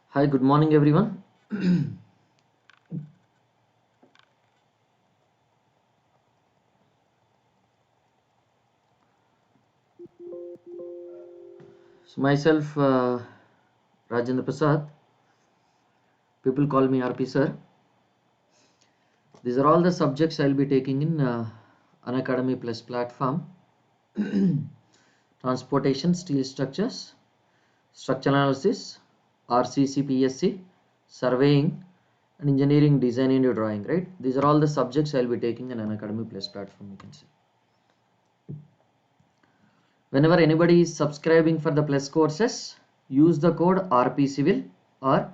Hi, good morning everyone. So myself Rajendra Prasad. People call me RP sir. These are all the subjects I'll be taking in Unacademy Plus platform. Transportation, steel structures, structural analysis, RCC, PSC, surveying, and engineering design and drawing. Right? These are all the subjects I'll be taking in Unacademy Plus platform. You can see. Whenever anybody is subscribing for the plus courses, use the code RPCivil, or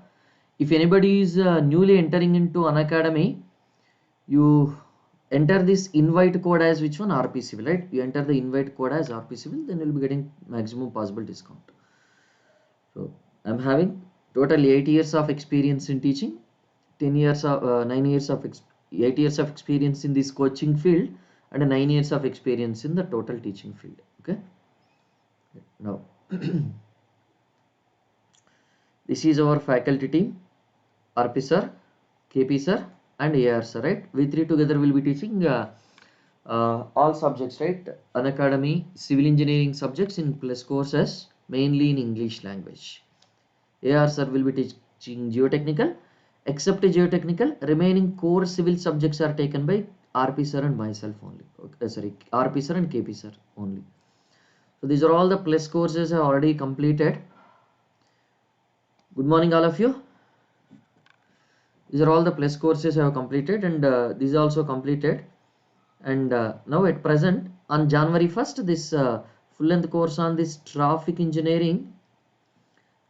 if anybody is newly entering into Unacademy, you enter this invite code as which one? RPCivil, right? You enter the invite code as RPCivil, then you'll be getting maximum possible discount. So I'm having total 8 years of experience in teaching, 10 years of 9 years of 8 years of experience in this coaching field, and 9 years of experience in the total teaching field. Okay. Now this is our faculty team: RP sir, KP sir, and AR sir, right? We three together will be teaching all subjects, right? Unacademy civil engineering subjects in plus courses, mainly in English language. AR sir will be teaching geotechnical. Except geotechnical, remaining core civil subjects are taken by RP sir and myself only. Okay, sorry, RP sir and KP sir only. So these are all the plus courses I already completed. Good morning all of you. These are all the plus courses I have completed, and these are also completed. And now at present on January 1st, this full length course on this traffic engineering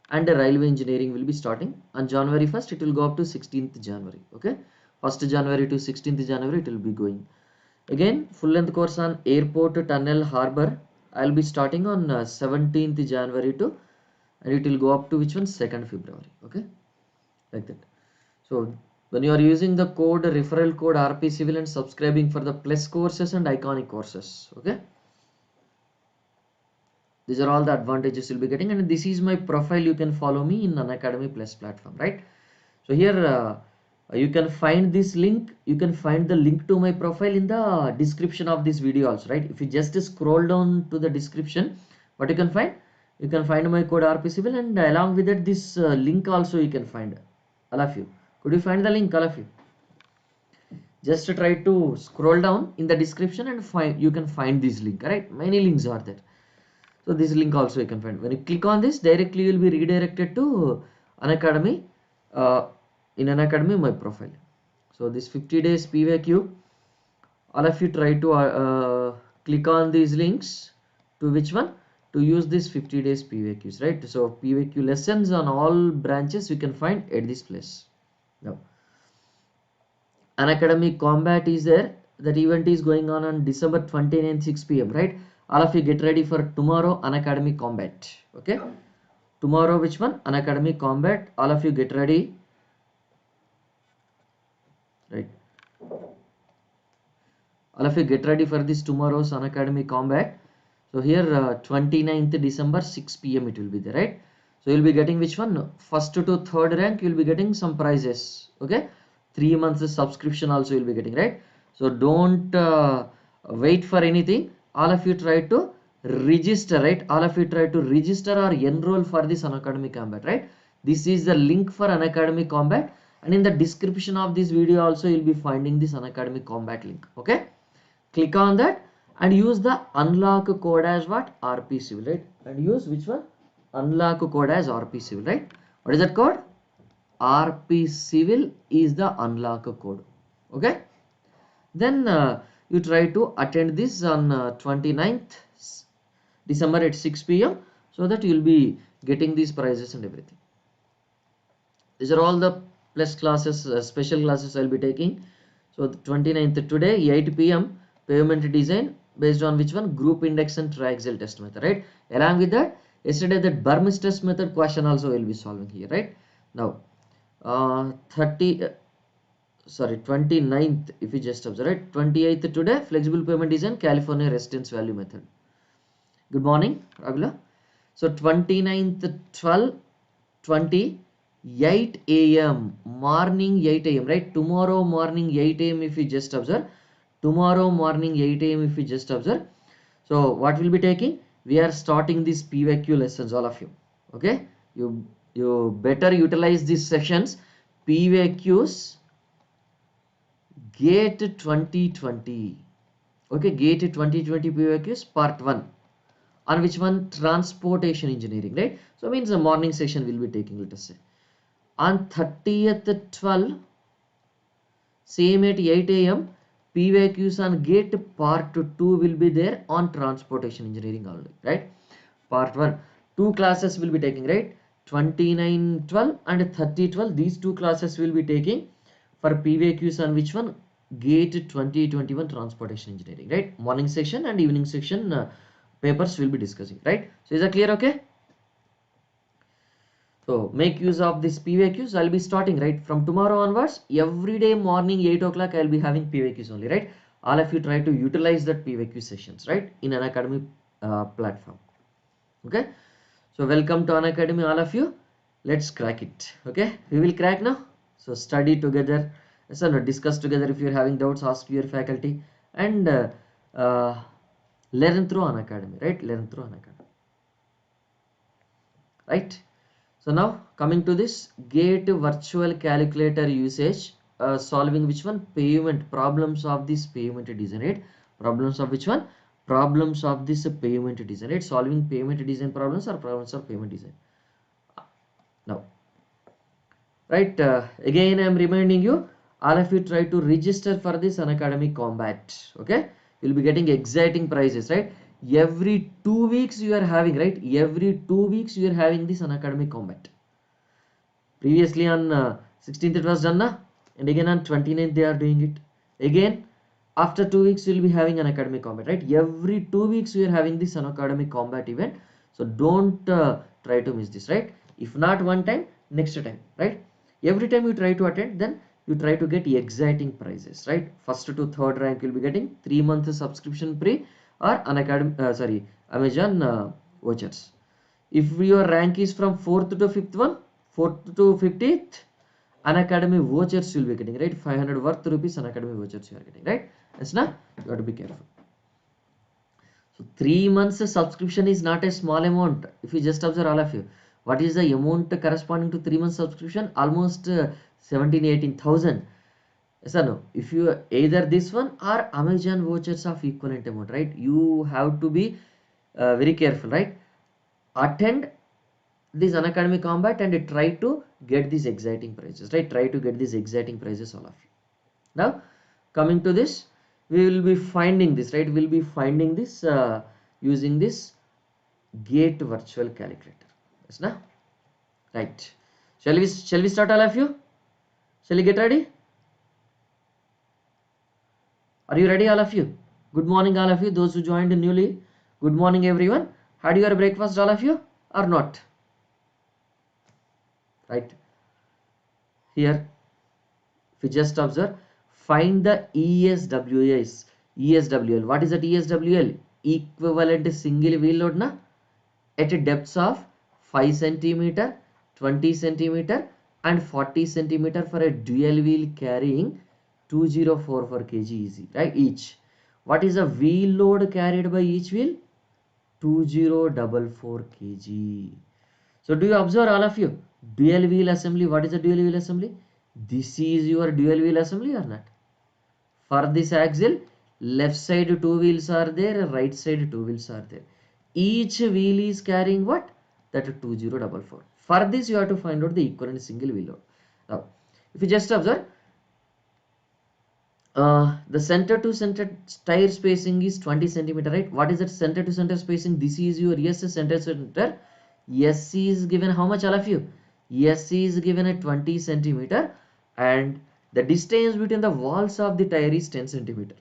and railway engineering will be starting on January 1st. It will go up to 16th January. Okay, 1st January to 16th January it will be going. Again, full length course on airport, tunnel, harbor, I'll be starting on 17th January to, and it will go up to which one? 2nd February. Okay, like that. So when you are using the code referral code RP Civil and subscribing for the plus courses and iconic courses, okay, these are all the advantages you'll be getting. And this is my profile. You can follow me in Unacademy Plus platform, right? So here you can find this link. You can find the link to my profile in the description of this video also, right? If you just scroll down to the description, what you can find? You can find my code RP Civil, and along with that this link also you can find. All of you, could you find the link, all of you? Just try to scroll down in the description and find, you can find this link, right? Many links are there. So this link also you can find. When you click on this, directly you will be redirected to Unacademy, in Unacademy my profile. So this 50 days PVQ, all of you try to click on these links to which one? To use this 50 days PVQs, right? So PVQ lessons on all branches you can find at this place. Now Unacademy Combat is there. That event is going on December 29th 6 p.m. right? All of you get ready for tomorrow Unacademy Combat. Okay, tomorrow which one? Unacademy Combat. All of you get ready, right? All of you get ready for this tomorrow's Unacademy Combat. So here 29th December 6 p.m. it will be there, right? So you'll be getting which one? First to third rank you'll be getting some prizes. Okay, 3 months subscription also you'll be getting, right? So don't wait for anything. All of you try to register, right? All of you try to register or enroll for this Unacademy Combat, right? This is the link for Unacademy Combat, and in the description of this video also you'll be finding this Unacademy Combat link. Okay, click on that and use the unlock code as what? RP Civil, right? And use which one? Unlock code as RP Civil, right? What is that code? RP Civil is the unlock code. Okay, then you try to attend this on 29th December at 6 p.m. so that you will be getting these prizes and everything. These are all the plus classes, special classes I'll be taking. So the 29th today 8 p.m. pavement design based on which one? Group index and triaxial test method, right? Along with that, yesterday that Burmese test method question also will be solving here, right? Now 29th, if you just observe, right? 28th today flexible pavement design California resistance value method. Good morning, Ragula. So 29th 12:20 8 a.m. morning 8 a.m. right? Tomorrow morning 8 a.m. if you just observe. Tomorrow morning 8 a.m. if you just observe. So what we'll be taking? We are starting these PVQ lessons, all of you. Okay? You better utilize these sessions. PVQs GATE 2020. Okay, GATE 2020 PVQs part 1. On which one? Transportation engineering, right? So means the morning session will be taking, let us say. On 30th 12, same at 8 a.m. PVQs on GATE part 2 will be there on transportation engineering only, right? Part 1. Two classes will be taking, right? 29/12 and 30/12. These two classes will be taking for PVQs on which one? GATE 2021 transportation engineering, right? Morning session and evening session papers will be discussing, right? So is that clear? Okay. So make use of this PVQs. I'll be starting right from tomorrow onwards. Every day morning 8 o'clock I'll be having PVQs only, right? All of you try to utilize that PVQ sessions, right? In Unacademy platform. Okay. So welcome to Unacademy, all of you. Let's crack it. Okay. We will crack now. So study together. So no, discuss together. If you're having doubts, ask your faculty and uh, learn through Unacademy, right? Learn through Unacademy, right? So now coming to this GATE virtual calculator usage, solving which one? Pavement problems of this pavement design, right? Problems of which one? Problems of this pavement design, right? Solving pavement design problems or problems of pavement design. Now, right? Again, I am reminding you, all of you try to register for this Unacademy Combat. Okay, you'll be getting exciting prizes, right? Every 2 weeks you are having, right? Every 2 weeks you are having this Unacademy Combat. Previously on 16th it was done na? And again on 29th they are doing it again. After 2 weeks we will be having Unacademy Combat, right? Every 2 weeks we are having this Unacademy Combat event. So don't try to miss this, right? If not one time, next time, right? Every time you try to attend, then you try to get exciting prizes, right? First to third rank you'll be getting 3 months subscription free or Unacademy Amazon vouchers. If your rank is from 4th to 5th one, 4th to 50th, Unacademy vouchers you will be getting, right? 500 worth rupees Unacademy vouchers you are getting, right? That's not, you have to be careful. So 3 months subscription is not a small amount. If you just observe all of you, what is the amount corresponding to 3 months subscription? Almost 17,000-18,000. Yes or no? If you either this one or Amazon vouchers of equivalent amount, right? You have to be very careful, right? Attend this Unacademy Combat and try to get these exciting prizes, right? Try to get these exciting prizes, all of you. Now coming to this, we will be finding this, right? We'll be finding this using this GATE virtual calculator. Yes, na? Right. Shall we start, all of you? Shall we get ready? Are you ready, all of you? Good morning, all of you. Those who joined newly, good morning, everyone. Had your breakfast, all of you, or not? Right. Here, if you just observe, find the ESWL. What is that ESWL? Equivalent single wheel load na? At a depths of 5 centimeter, 20 centimeter and 40 centimeter for a dual wheel carrying 2044 kg easy, right? Each. What is the wheel load carried by each wheel? 2044 kg. So do you observe, all of you? Dual wheel assembly. What is a dual wheel assembly? This is your dual wheel assembly or not? For this axle, left side 2 wheels are there, right side 2 wheels are there. Each wheel is carrying what? That 2044. For this you have to find out the equivalent single wheel load. Now, if you just observe, the center to center tire spacing is 20 centimeter, right? What is that center to center spacing? This is your center to center. SC is given how much, all of you? SC is given at 20 centimeter and the distance between the walls of the tire is 10 centimeter.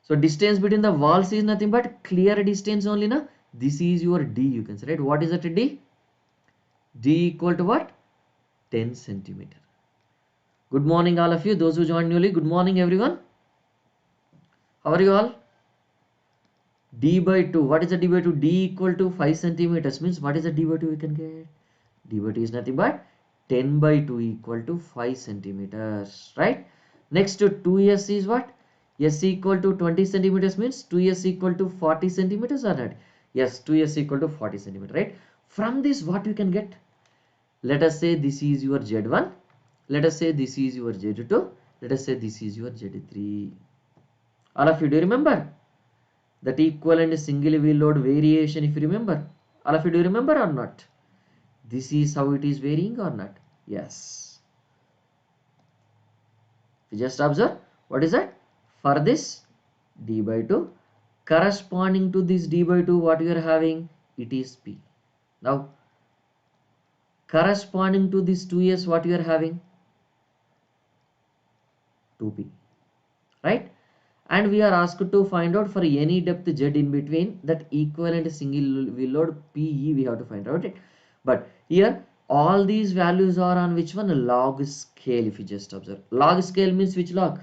So distance between the walls is nothing but clear distance only, na? This is your D, you can say, right? What is that D? D equal to what? 10 centimeter. Good morning, all of you. Those who joined newly, good morning, everyone. How are you all? D by 2. What is the D by 2? D equal to 5 centimeters means what is the D by 2 we can get? D by 2 is nothing but 10 by 2 equal to 5 centimeters, right? Next to 2s is what? S equal to 20 centimeters means 2s equal to 40 centimeters or not? Yes, 2s equal to 40 centimeters, right? From this what you can get? Let us say this is your Z1. Let us say this is your Z2. Let us say this is your Z3. All of you, do you remember? That equivalent single wheel load variation, if you remember. All of you, do you remember or not? This is how it is varying or not? Yes. You just observe. What is that? For this d by 2 corresponding to this d by 2, what you are having? It is P. Now corresponding to this 2s, what you are having? 2P. Right? And we are asked to find out for any depth z in between that equivalent single wheel load PE we have to find out it. But here all these values are on which one? Log scale. If you just observe, log scale means which log?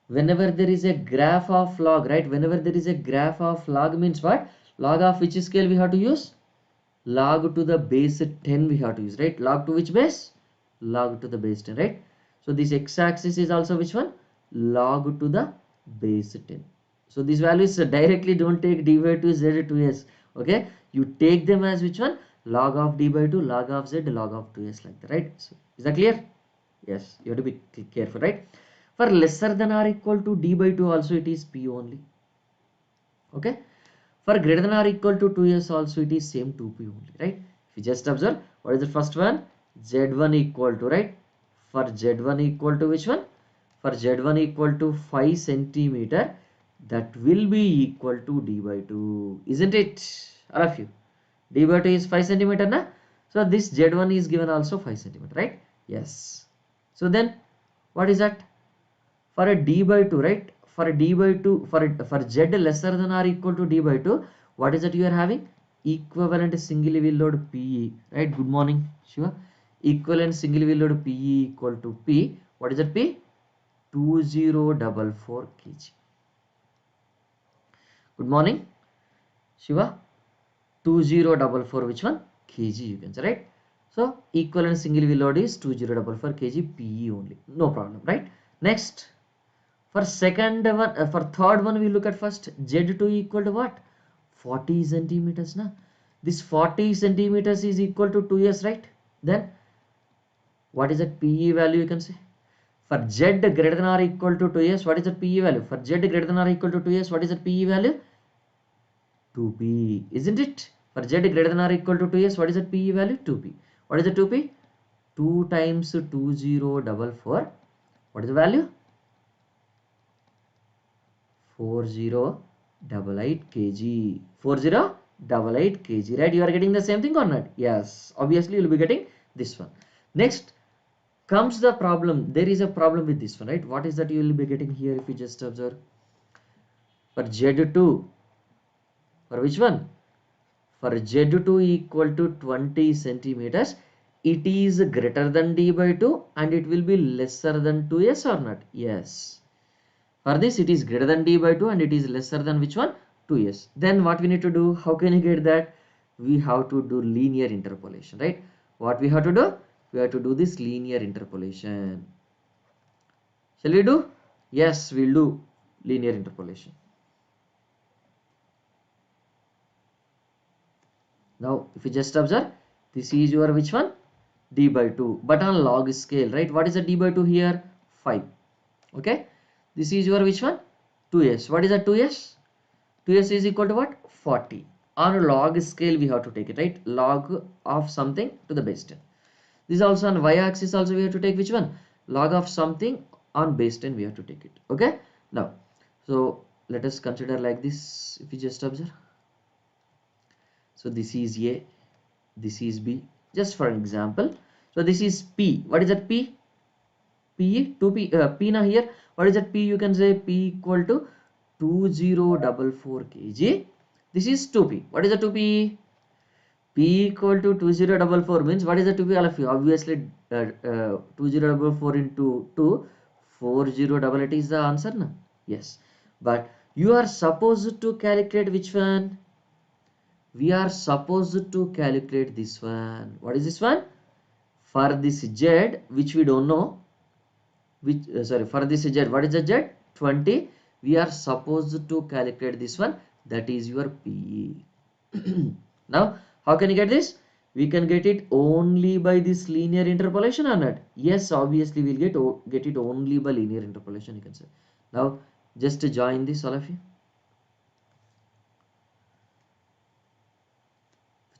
Whenever there is a graph of log, right? Whenever there is a graph of log means what? Log of which scale we have to use? Log to the base 10 we have to use, right? Log to which base? Log to the base 10, right? So this x-axis is also which one? Log to the base 10. So these values directly don't take d by 2 z 2s. Okay, you take them as which one? Log of d by 2, log of z, log of 2s, like that, right? So is that clear? Yes, you have to be careful, right? For lesser than or equal to d by 2 also it is p only. Okay, for greater than or equal to 2s also it is same 2p only, right? If you just observe, what is the first one? Z1 equal to, right? For Z1 equal to which one? For Z1 equal to 5 centimeter, that will be equal to d by 2, isn't it? All of you, d by 2 is 5 centimeter na? So this Z1 is given also 5 centimeter, right? Yes. So then what is that? For a d by 2, right? For a d by 2, for z lesser than or equal to d by 2, what is that you are having? Equivalent single wheel load PE, right? Good morning, Shiva. Equivalent single wheel load PE equal to P. What is that P? 2044 kg. Good morning, Shiva. 2044 which one? Kg you can say, right? So equivalent single wheel load is 2044 kg PE only. No problem, right? Next. For second one, for third one, we look at first Z2 equal to what? 40 centimeters. Na? This 40 centimeters is equal to 2s, right? Then what is that PE value you can say? For Z greater than or equal to 2s, what is that PE value? For Z greater than or equal to 2s, what is that PE value? 2p, isn't it? For Z greater than or equal to 2s, what is that PE value? 2p. What is the 2p? 2 times 2044. What is the value? 4088 kg. 4088 kg, right? You are getting the same thing or not? Yes, obviously you will be getting this one. Next comes the problem. There is a problem with this one, right? What is that you will be getting here if you just observe? For Z2, for which one? For Z2 equal to 20 centimeters, it is greater than d by 2 and it will be lesser than 2s or not? Yes. For this it is greater than d by 2 and it is lesser than which one? 2s. Then what we need to do? How can you get that? We have to do linear interpolation, right? What we have to do? We have to do this linear interpolation. Shall we do? Yes, we'll do linear interpolation. Now if you just observe, this is your which one? D by 2, but on log scale, right? What is the d by 2 here? 5. Okay, this is your which one? 2s. What is the 2s? 2s is equal to what? 40. On a log scale we have to take it, right? Log of something to the base 10. This is also on y-axis also we have to take which one? Log of something on base 10 we have to take it. Okay, now so let us consider like this. If you just observe, so this is A, this is B, just for example. So this is P. What is that P? P, 2P, P now here. What is that P? You can say P equal to 2044 kg. This is 2P. What is the 2P? P equal to 2044 means what is the 2P? All of you obviously 2044 into 2, 4088 is the answer, no? Yes, but You are supposed to calculate which one? We are supposed to calculate this one. What is this one? For this z, which we don't know, which sorry, for this z, what is the z? 20. We are supposed to calculate this one, that is your PE. Now how can you get this? We can get it only by this linear interpolation or not? Yes, obviously we'll get it only by linear interpolation, you can say. Now just join this, all of you.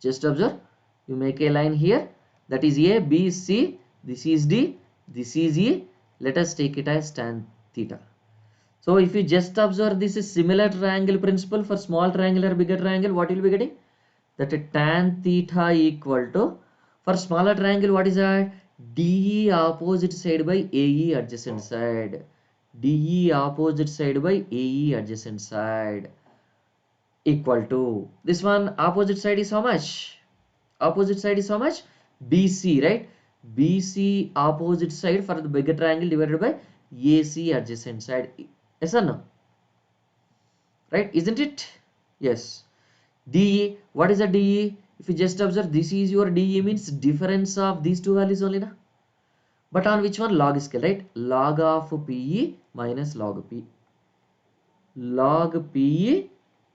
Just observe, you make a line here, that is A, B, C, this is D, this is E. Let us take it as tan theta. So if you just observe, this is similar triangle principle for small triangle or bigger triangle, what you will be getting? That tan theta equal to, for smaller triangle, what is that? DE opposite side by AE adjacent side. DE opposite side by AE adjacent side equal to, this one opposite side is how much? Opposite side is how much? BC, right? BC opposite side for the bigger triangle divided by AC adjacent side. Yes or no? Right? Isn't it? Yes. DE, what is the DE? If you just observe, this is your DE, means difference of these two values only, na? But on which one? Log scale, right? Log of PE minus log P. Log PE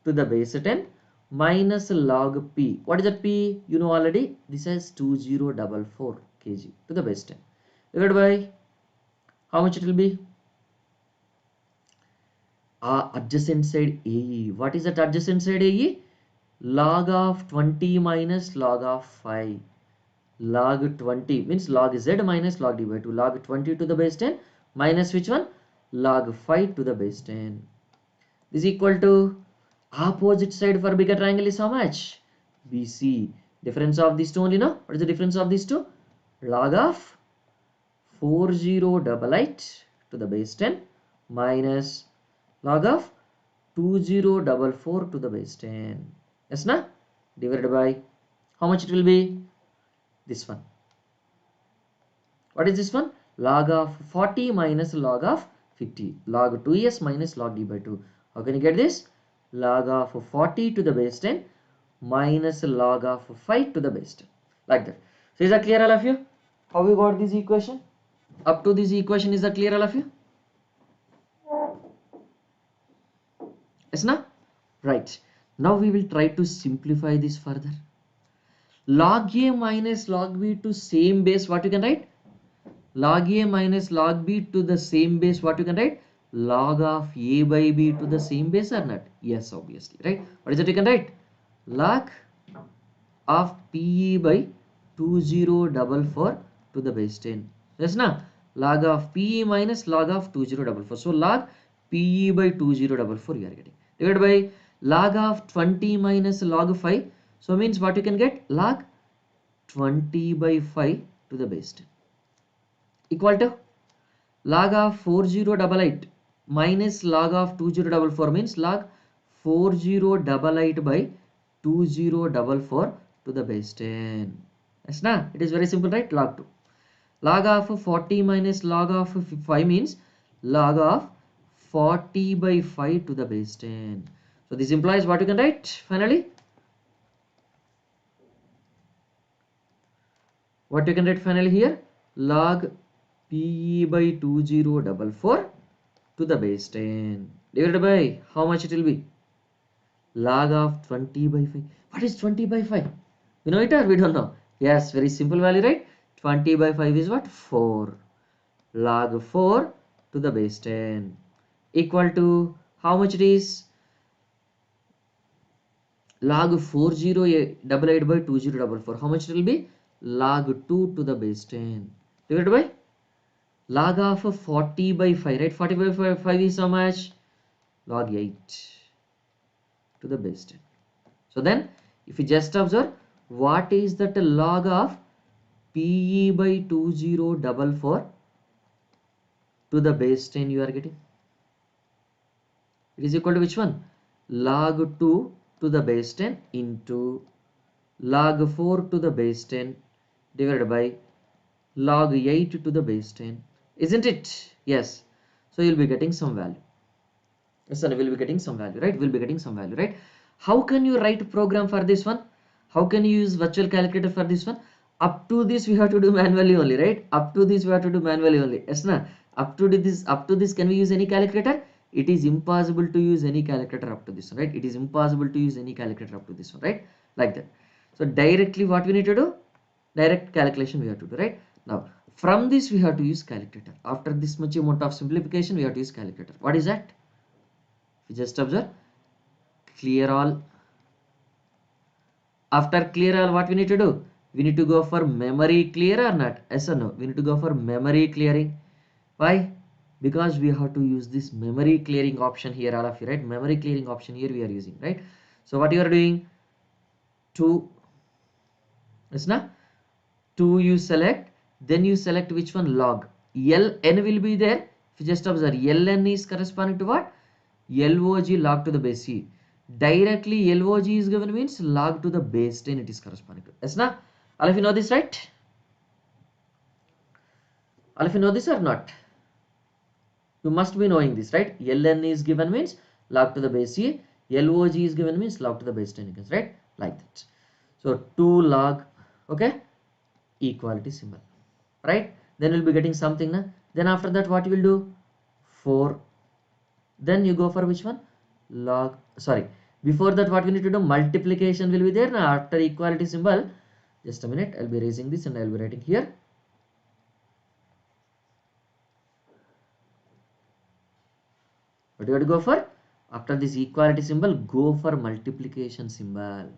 to the base 10 minus log P. What is that P? You know already. This is 2044 kg to the base 10. Divided by how much it will be? Adjacent side AE. What is that adjacent side AE? Log of 20 minus log of 5. Log 20 means log z minus log d by 2. Log 20 to the base 10 minus which one? Log 5 to the base 10. This is equal to, opposite side for bigger triangle is how much? BC. Difference of these two only, no? What is the difference of these two? Log of 4088 to the base 10 minus log of 2044 to the base 10. Yes, na? Divided by how much it will be? This one. What is this one? Log of 40 minus log of 50. Log 2s minus log d by 2. How can you get this? Log of 40 to the base 10 minus log of 5 to the base 10. Like that. So is that clear, all of you? How we got this equation? Up to this equation, is that clear, all of you? Yes, na? Right. Now we will try to simplify this further. Log A minus log B to same base, what you can write? Log A minus log B to the same base, what you can write? Log of A by B to the same base or not? Yes, obviously, right? What is it you can write? Log of PE by 2044 to the base 10. Yes, na? Log of PE minus log of 2044. So log PE by 2044 you are getting. Divided by log of 20 minus log 5. So means what you can get? Log 20 by 5 to the base 10. Equal to log of 4088 minus log of 2044 means log 4088 by 2044 to the base 10. Yes, na? It is very simple, right? Log 2. Log of 40 minus log of 5 means log of 40 by 5 to the base 10. So this implies what you can write finally? What you can write finally here? Log PE by 2044 to the base 10 divided by how much it will be? Log of 20 by 5. What is 20 by 5? You know it or we don't know? Yes, very simple value, right? 20 by 5 is what? 4. Log 4 to the base 10 equal to how much it is? Log 4088 by 2044. How much it will be? Log 2 to the base 10 divided by log of 40 by 5, right? 40 by 5 is how much? Log 8 to the base 10. So then if you just observe, what is that log of PE by 2044 to the base 10 you are getting? It is equal to which one? Log 2 to the base 10 into log 4 to the base 10 divided by log 8 to the base 10. Isn't it? Yes. So you'll be getting some value. Yes, sir, we'll be getting some value, right? We'll be getting some value, right? How can you write program for this one? How can you use virtual calculator for this one? Up to this we have to do manually only, right? Up to this we have to do manually only. Yes, na? Up to this, can we use any calculator? It is impossible to use any calculator up to this one, right? It is impossible to use any calculator up to this one, right? Like that. So directly what we need to do? Direct calculation we have to do, right? Now from this we have to use calculator. After this much amount of simplification we have to use calculator. What is that? We just observe clear all. After clear all, what we need to do? We need to go for memory clear or not? Yes or no? We need to go for memory clearing. Why? Because we have to use this memory clearing option here, all of you, right? Memory clearing option here we are using, right? So what you are doing? 2, yes, na? 2 you select, then you select which one? Log. Ln will be there. If you just observe, Ln is corresponding to what? Log log to the base e. Directly log is given means log to the base 10 it is corresponding to. Yes, na? All of you know this, right? All of you know this or not? You must be knowing this, right? Ln is given means log to the base e. Log is given means log to the base 10, right? Like that. So 2 log, okay, equality symbol, right? Then we'll be getting something, na? Then after that what you will do? 4. Then you go for which one? Log, sorry, before that what we need to do? Multiplication will be there now. After equality symbol, just a minute, I'll be raising this and I'll be writing here. What you have to go for? After this equality symbol, go for multiplication symbol,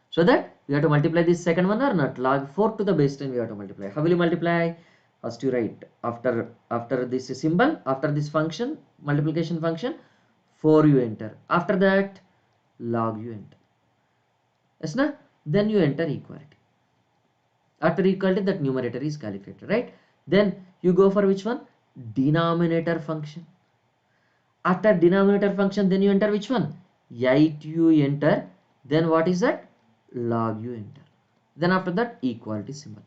so that we have to multiply this second one or not? Log 4 to the base 10 we have to multiply. How will you multiply? First you write after this symbol, after this function, multiplication function, 4 you enter. After that log you enter. Yes, na? Then you enter equality. After equality, that numerator is calculated, right? Then you go for which one? Denominator function. After denominator function, then you enter which one? 8 you enter. Then what is that? Log you enter. Then after that equality symbol.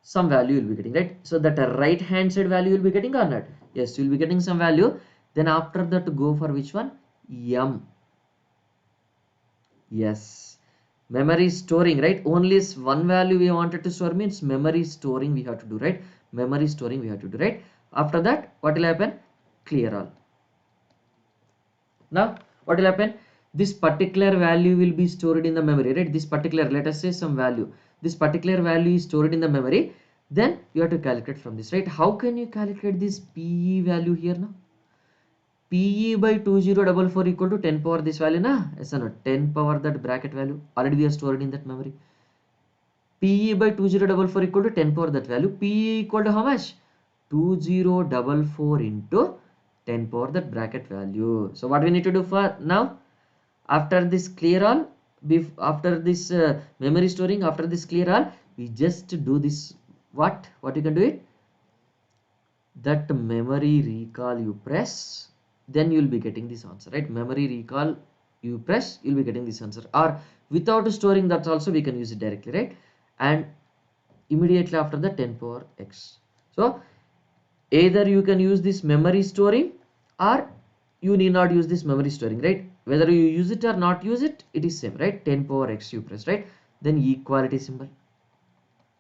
Some value you will be getting, right? So that right hand side value you will be getting or not? Yes, you will be getting some value. Then after that go for which one? M. Yes, memory storing, right? Only one value we wanted to store means memory storing we have to do, right? Memory storing we have to do, right? After that what will happen? Clear all. Now what will happen? This particular value will be stored in the memory, right? This particular, let us say some value, this particular value is stored in the memory. Then you have to calculate from this, right? How can you calculate this PE value here now? PE by 2044 equal to 10 power this value, na? Yes or no? 10 power that bracket value already we are stored in that memory. PE by 2044 equal to 10 power that value. PE equal to how much? 2044 into 10 power that bracket value. So what we need to do for now? After this clear all, after this memory storing, after this clear all, we just do this. What you can do it? That memory recall you press, then you will be getting this answer, right? Memory recall you press, you'll be getting this answer. Or without storing that also we can use it directly, right? And immediately after the 10 power x. So either you can use this memory storing or you need not use this memory storing, right? Whether you use it or not use it, it is same, right? 10 power x you press, right? Then equality symbol,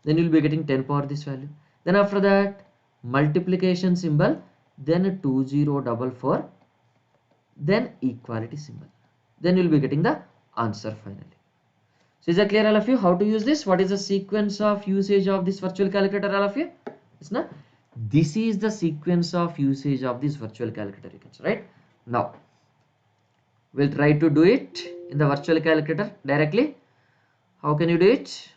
then you'll be getting 10 power this value. Then after that multiplication symbol, then 2044, then equality symbol, then you'll be getting the answer finally. So is that clear all of you how to use this? What is the sequence of usage of this virtual calculator all of you? It's not, this is the sequence of usage of this virtual calculator, you can say, right? Now we'll try to do it in the virtual calculator directly. How can you do it?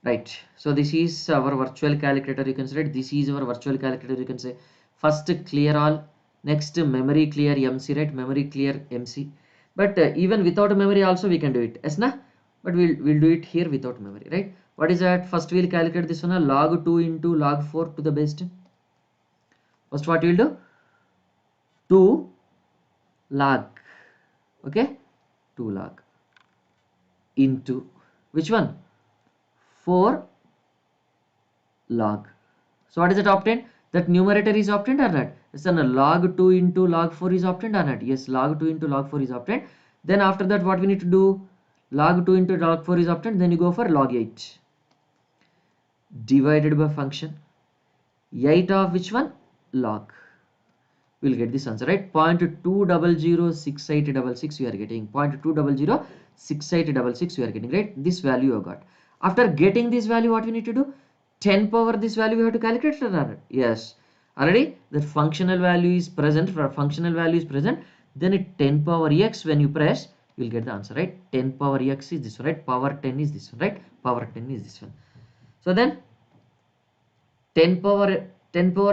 Right, so this is our virtual calculator, you can say, right? This is our virtual calculator, you can say. First clear all, next memory clear MC, right? Memory clear MC. But even without memory also we can do it, yes na? But we'll do it here without memory, right? What is that? First we'll calculate this one, log 2 into log 4 to the base 10. First what we'll do? 2 log, okay, 2 log into which one? 4 log. So what is it obtained? That numerator is obtained or not? Yes, and log 2 into log 4 is obtained or not? Yes, log 2 into log 4 is obtained. Then after that what we need to do? Log 2 into log 4 is obtained. Then you go for log 8 divided by function 8 of which one? Log. We'll get this answer, right? 0.2006866 you are getting. 0.2006866 you are getting, right? This value you got. After getting this value, what we need to do? 10 power this value we have to calculate or not? Yes. Already the functional value is present. For functional value is present, then it 10 power x when you press, you will get the answer, right? 10 power x is this one, right? Power 10 is this one, right? Power 10 is this one. So then 10 power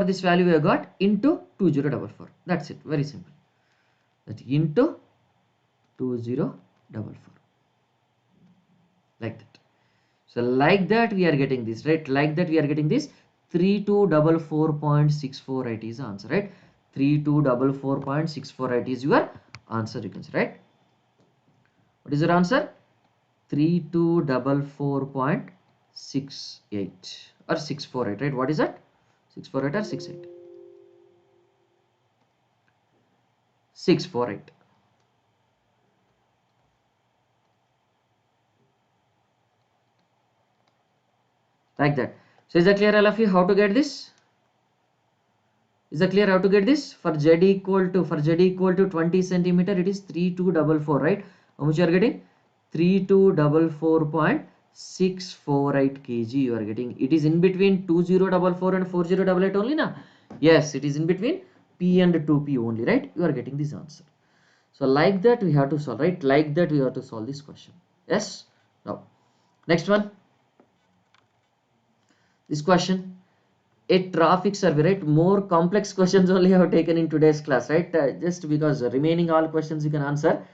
this value we have got into 2044. That's it. Very simple. That into 2044. Like that. So like that we are getting this, right? Like that we are getting this 3244.648 is the answer, right? 3244.648 is your answer, you can say, right? What is your answer? 3244.68 or 648, right? What is that? 648 or 68? 648. Like that. So is that clear, all of you, how to get this? Is that clear how to get this? For z equal to 20 centimeter, it is 3244, right? How much you are getting? 3244.648 kg you are getting. It is in between 2044 and 4088 only, na? Yes, it is in between P and 2P only, right? You are getting this answer. So like that we have to solve, right? Like that we have to solve this question. Yes. Now next one. This question, a traffic survey, right? More complex questions only I have taken in today's class, right? Just because remaining all questions you can answer.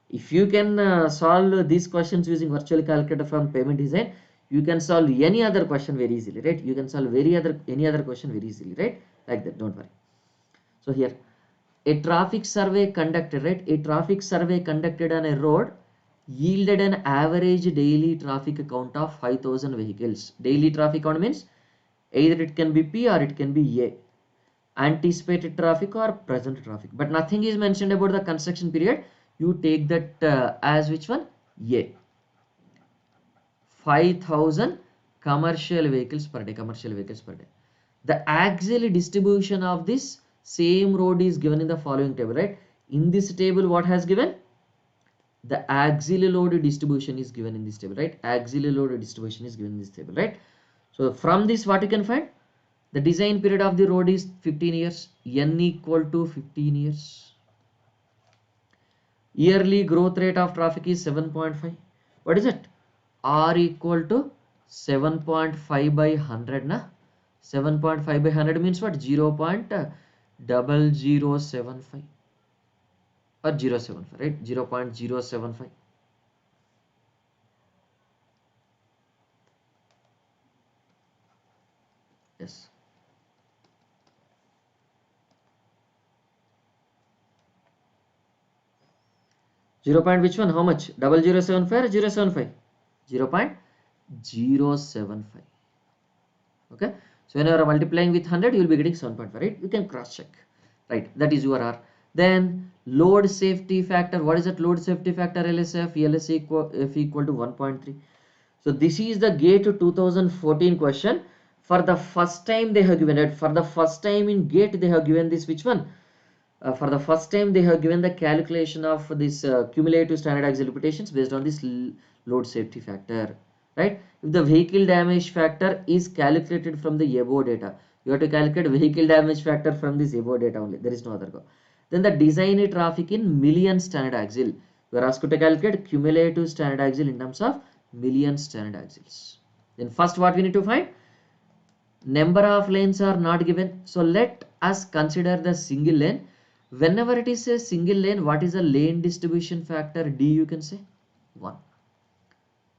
If you can solve these questions using virtual calculator from payment design, you can solve any other question very easily, right? You can solve any other question very easily, right? Like that, don't worry. So here, a traffic survey conducted, right? A traffic survey conducted on a road yielded an average daily traffic count of 5,000 vehicles. Daily traffic count means either it can be P or it can be A. Anticipated traffic or present traffic. But nothing is mentioned about the construction period. You take that as which one? A. 5,000 commercial vehicles per day. Commercial vehicles per day. The axial distribution of this same road is given in the following table, right? In this table, what has given? The axial load distribution is given in this table, right? Axial load distribution is given in this table, right? So from this, what you can find? The design period of the road is 15 years. N equal to 15 years. Yearly growth rate of traffic is 7.5. What is it? R equal to 7.5 by 100, na? 7.5 by 100 means what? 0.0075 or 0.75, right? 0.075. Yes. 0. Which one? How much? 0075 or 0.75? 0.075. Okay. So when you are multiplying with 100, you will be getting 7.5, right? You can cross check, right? That is your R. Then load safety factor. What is that load safety factor? LSF. LSF equal to 1.3. So this is the GATE 2014 question. For the first time they have given it. For the first time in GATE they have given this which one? For the first time they have given the calculation of this cumulative standard axle reputations based on this load safety factor, right? If the vehicle damage factor is calculated from the above data, you have to calculate vehicle damage factor from this above data only, there is no other go. Then the design traffic in million standard axle, you are asked to calculate cumulative standard axle in terms of million standard axles. Then first what we need to find? Number of lanes are not given, so let us consider the single lane. Whenever it is a single lane, what is the lane distribution factor? D, you can say 1.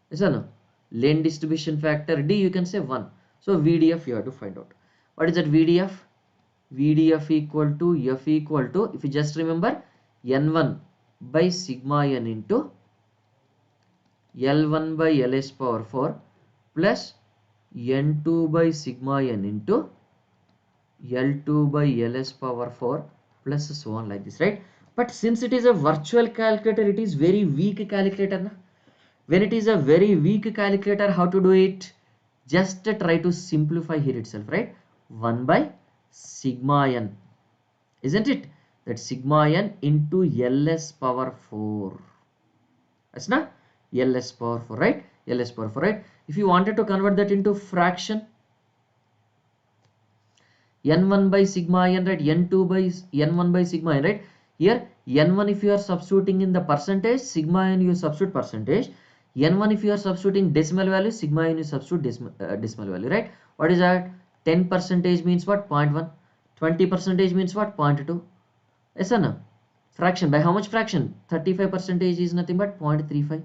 Yes or no? Lane distribution factor D, you can say 1. So VDF you have to find out. What is that VDF? VDF equal to F equal to, if you just remember, N1 by sigma N into L1 by Ls power 4 plus N2 by sigma n into L2 by Ls power 4 plus so on like this, right? But since it is a virtual calculator, it is very weak calculator. Na? When it is a very weak calculator, how to do it? Just try to simplify here itself, right? 1 by sigma n, isn't it? That sigma n into Ls power 4. That's not Ls power 4, right? Ls power 4, right? If you wanted to convert that into fraction, n1 by sigma n, right? n2 by n1 by sigma n, right? Here n1 if you are substituting in the percentage, sigma n you substitute percentage. N1 if you are substituting decimal value, sigma n you substitute decimal value, right? What is that? 10 percentage means what? 0.1. 20 percentage means what? 0.2. Yes or no? Fraction. By how much fraction? 35 percentage is nothing but 0.35.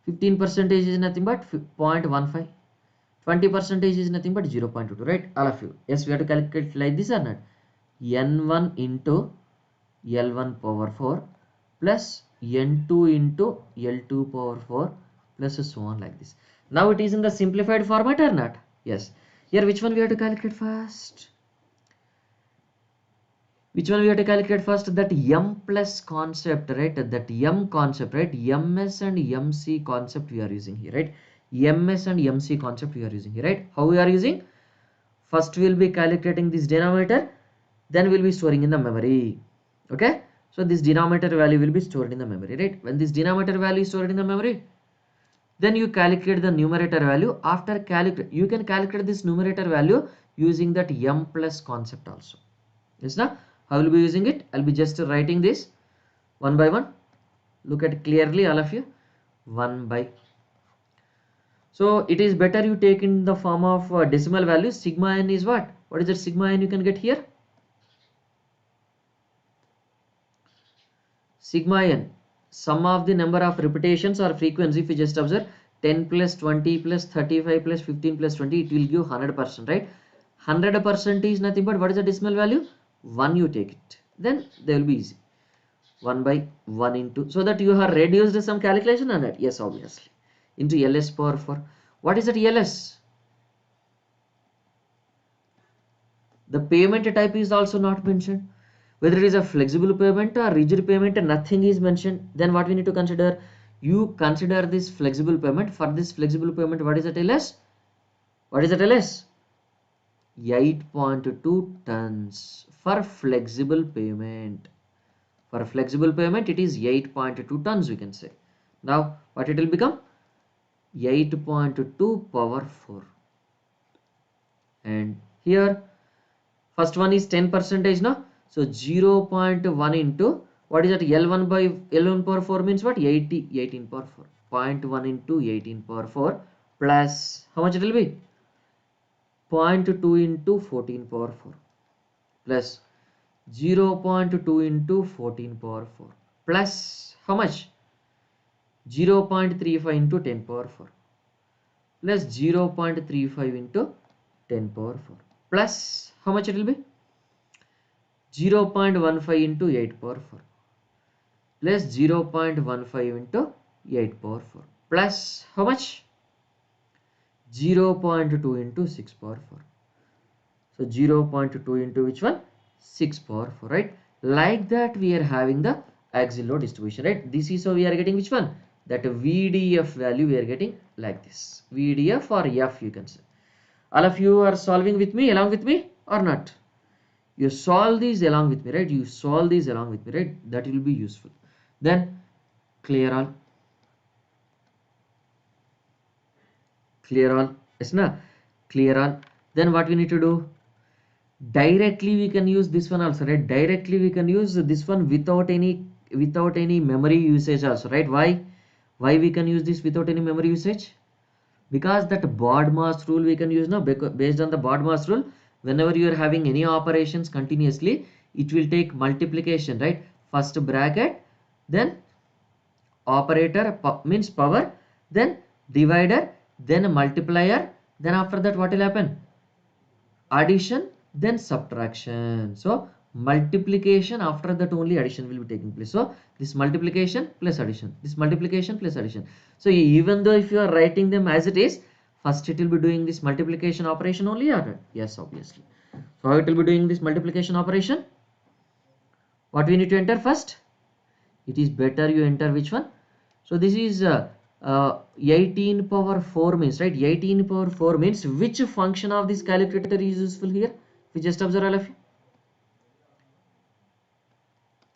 15 percentage is nothing but 0.15. 20 percentage is nothing but 0.22, right? All of you. Yes, we have to calculate like this or not? N1 into L1 power 4 plus N2 into L2 power 4 plus so on like this. Now it is in the simplified format or not? Yes. Here which one we have to calculate first? Which one we have to calculate first? That M plus concept, right? That M concept, right? MS and MC concept we are using here, right? MS and MC concept we are using here, right? How we are using? First we will be calculating this denominator, then we will be storing in the memory. Okay? So this denominator value will be stored in the memory, right? When this denominator value is stored in the memory, then you calculate the numerator value. After calculate, you can calculate this numerator value using that M plus concept also. Yes, now how will be using it? I'll be just writing this one by one. Look at clearly, all of you. 1 by. So it is better you take in the form of decimal value. Sigma n is what? What is that sigma n you can get here? Sigma n, sum of the number of repetitions or frequency. If you just observe 10 plus 20 plus 35 plus 15 plus 20, it will give 100%, right? 100% is nothing but what is the decimal value? 1 you take it. Then they will be easy. 1 by 1 into, so that you have reduced some calculation on that. Yes, obviously. Into Ls power 4. What is that Ls? The payment type is also not mentioned. Whether it is a flexible payment or rigid payment, nothing is mentioned. Then what we need to consider? You consider this flexible payment. For this flexible payment, what is that Ls? What is that Ls? 8.2 tons for flexible payment. For flexible payment, it is 8.2 tons, we can say. Now, what it will become? 8.2 power 4. And here, first one is 10 percentage, no? So 0.1 into, what is that? L1 by L1 power 4 means what? 18 power 4. 0.1 into 18 power 4 plus, how much it will be? 0.2 into 14 power 4 plus 0.2 into 14 power 4 plus how much? 0.35 into 10 power 4 plus 0.35 into 10 power 4 plus how much it will be? 0.15 into 8 power 4 plus 0.15 into 8 power 4 plus how much? 0.2 into 6 power 4. So 0.2 into which one? 6 power 4, right? Like that we are having the axial load distribution, right? This is how we are getting which one? That VDF value we are getting like this. VDF or F you can say. All of you are solving with me, along with me or not? You solve these along with me, right? You solve these along with me, right? That will be useful. Then clear all. Clear all. Yes, na? Clear all. Then what we need to do? Directly we can use this one also, right? Directly we can use this one without any memory usage also, right? Why we can use this without any memory usage? Because that BODMAS rule we can use now. Based on the BODMAS rule, whenever you are having any operations continuously, it will take multiplication, right? First bracket, then operator means power, then divider, then multiplier, then after that what will happen? Addition, then subtraction. So multiplication, after that only addition will be taking place. So this multiplication plus addition, this multiplication plus addition. So even though if you are writing them as it is, first it will be doing this multiplication operation only, or not? Yes, obviously. So how it will be doing this multiplication operation? What we need to enter first? It is better you enter which one? So this is 18 power 4 means, right? 18 power 4 means which function of this calculator is useful here? We just observe all of you.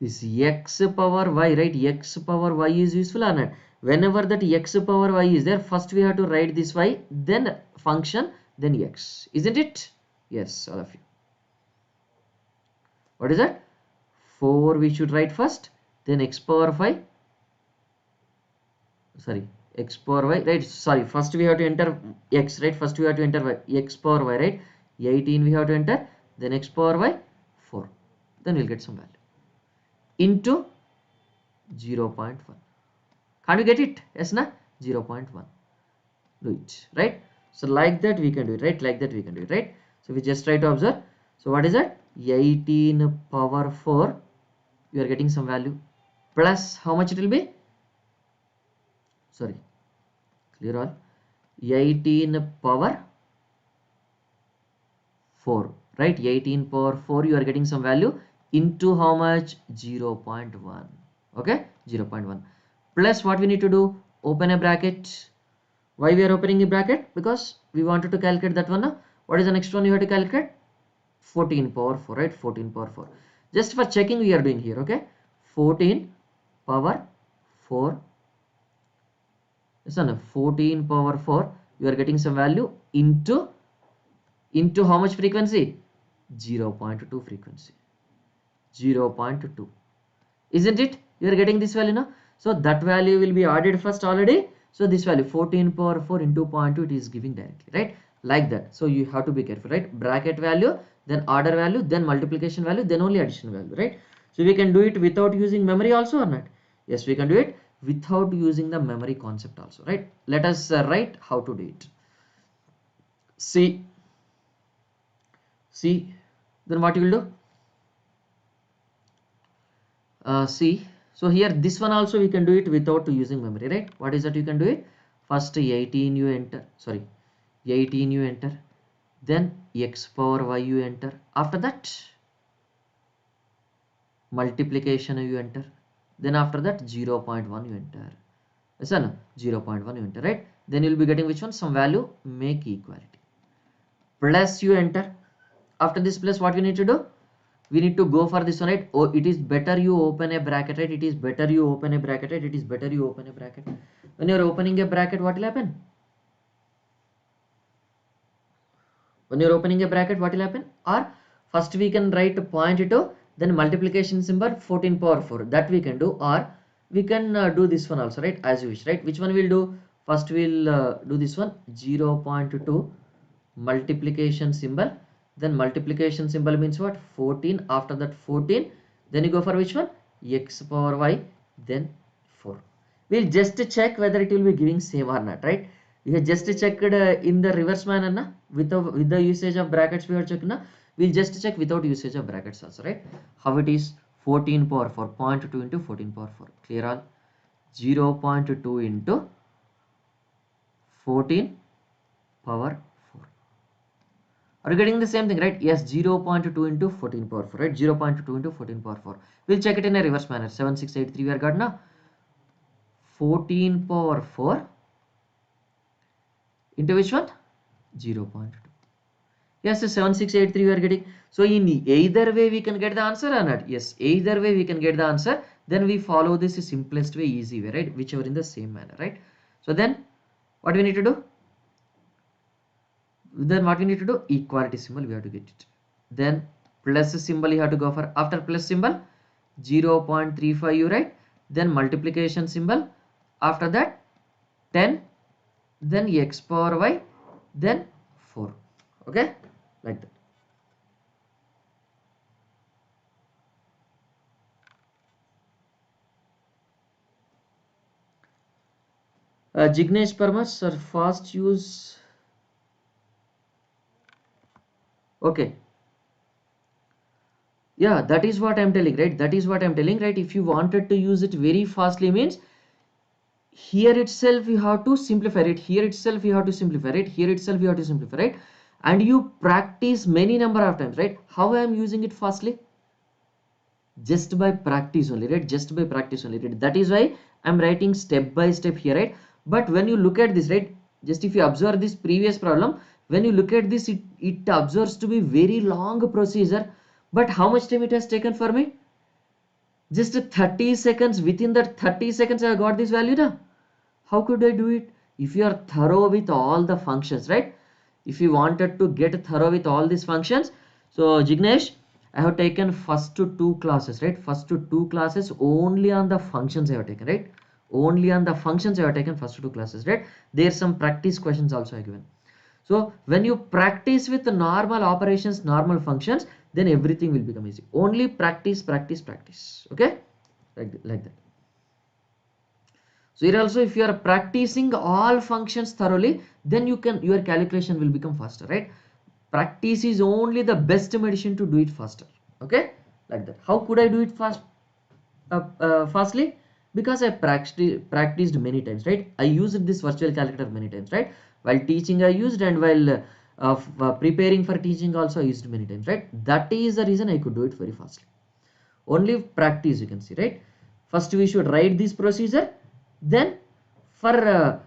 This x power y, right? X power y is useful or not? Whenever that x power y is there, first we have to write this y, then function, then x. Isn't it? Yes, all of you. What is that? 4 we should write first, then x power 5. Sorry, x power y, right? Sorry, first we have to enter x, right? First we have to enter y, x power y, right? 18 we have to enter, then x power y 4. Then we'll get some value. Into 0.1. Can't you get it? Yes, na? 0.1. Do it, right? So like that we can do it, right? Like that we can do it, right? So we just try to observe. So what is that? 18 power 4. You are getting some value. Plus how much it will be? Sorry. Clear all? 18 power 4, right? 18 power 4 you are getting some value into how much? 0.1. Okay, 0.1 plus what we need to do? Open a bracket. Why we are opening a bracket? Because we wanted to calculate that one. What is the next one you have to calculate? 14 power 4, right? 14 power 4. Just for checking we are doing here, okay? 14 power 4. Listen, 14 power 4 you are getting some value into how much frequency? 0.2 frequency. 0.2. Isn't it? You are getting this value now. So that value will be added first already. So this value 14 power 4 into 0.2 it is giving directly, right? Like that. So you have to be careful, right? Bracket value, then order value, then multiplication value, then only addition value, right? So we can do it without using memory also or not? Yes, we can do it without using the memory concept also, right? Let us write how to do it. See, then what you will do? See, so here this one also we can do it without using memory, right? What is that you can do it? First 18 you enter, sorry, 18 you enter, then x power y you enter. After that multiplication you enter, then after that 0.1 you enter. Listen, 0.1 you enter, right? Then you will be getting which one? Some value, make equality. Plus you enter. After this plus what we need to do? We need to go for this one, right? Oh, it is better you open a bracket, right? It is better you open a bracket, right? It is better you open a bracket. When you are opening a bracket, what will happen? When you are opening a bracket, what will happen? Or first we can write 0.2, then multiplication symbol 14 power 4. That we can do, or we can do this one also, right? As you wish, right? Which one we'll do? First we'll do this one, 0.2 multiplication symbol. Then multiplication symbol means what? 14. After that 14, then you go for which one? X power y, then 4. We'll just check whether it will be giving same or not, right? We have just checked in the reverse manner na? With the usage of brackets we are checking na? We'll just check without usage of brackets also, right? How it is? 14 power 4, 0.2 into 14 power 4. Clear all? 0.2 into 14 power 4. Are you getting the same thing, right? Yes, 0.2 into 14 power 4, right? 0.2 into 14 power 4. We'll check it in a reverse manner. 7683 we are got now. 14 power 4 into which one? 0.2. Yes, 7683 we are getting. So in either way we can get the answer or not? Yes, either way we can get the answer. Then we follow this simplest way, easy way, right? Whichever in the same manner, right? So then what we need to do? Then what we need to do? Equality symbol we have to get it. Then plus symbol you have to go for. After plus symbol 0.35 you write. Then multiplication symbol. After that 10. Then x power y. Then 4. Okay, like that. Jignesh Parmas or fast use. Okay. Yeah, that is what I'm telling, right? That is what I'm telling, right? If you wanted to use it very fastly means here itself you have to simplify it, here itself you have to simplify it, here itself you have to simplify it, and you practice many number of times, right? How I am using it fastly? Just by practice only, right? Just by practice only, right? That is why I'm writing step by step here, right? But when you look at this, right, just if you observe this previous problem, when you look at this, it observes to be very long procedure, but how much time it has taken for me? Just 30 seconds. Within that 30 seconds I got this value now. How could I do it? If you are thorough with all the functions, right? If you wanted to get thorough with all these functions, so Jignesh, I have taken first two classes, right? First two classes only on the functions I have taken, right? Only on the functions I have taken first two classes, right? There's some practice questions also I given. So when you practice with the normal operations, normal functions, then everything will become easy. Only practice, practice, practice. Okay, like that. So here also, if you are practicing all functions thoroughly, then your calculation will become faster, right? Practice is only the best medicine to do it faster. Okay, like that. How could I do it fastly? Because I practiced many times, right? I used this virtual calculator many times, right? While teaching I used, and while preparing for teaching also I used many times, right? That is the reason I could do it very fastly. Only practice, you can see, right? First we should write this procedure, then for